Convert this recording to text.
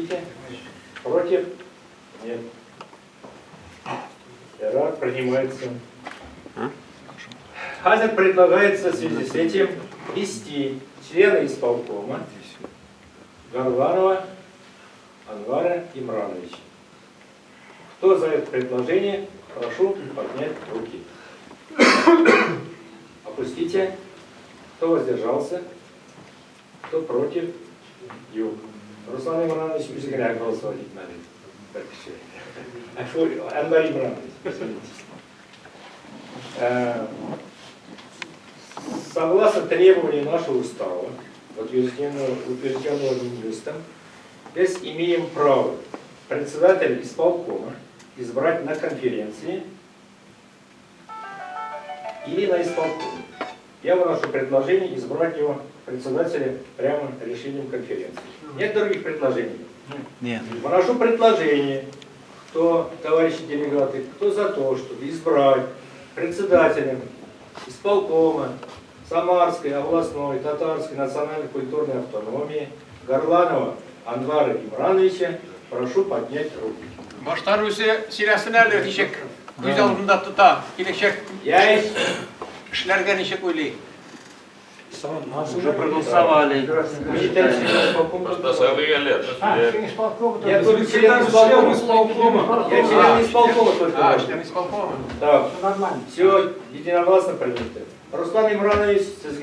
Опустите. Против? Нет. Ирак принимается. Хазин предлагается в связи с этим ввести члена исполкома Горланова Анвара Имрановича. Кто за это предложение, прошу поднять руки. Опустите. Кто воздержался? Кто против? Юг. Руслан Имранович, вы же говорят, голосовать надо. Анвар Имранович, согласно требованию нашего устава, утвержденного Минюстом, здесь имеем право председателя исполкома избрать на конференции или на исполкоме. Я выношу предложение избрать его председателя прямо решением конференции. Нет других предложений? Нет. Выношу предложение, кто, товарищи делегаты, кто за то, чтобы избрать председателем исполкома Самарской, областной, Татарской национальной культурной автономии Горланова Анвара Имрановича, прошу поднять руки. Баштарусы сирасыналы ничек көз алдында тута, келешек эшләргә ничек уйлый. Уже проголосовали. Я только член исполкома. Я член исполкома только. Член исполкома. Так, все единогласно принято. Руслан Имранович, с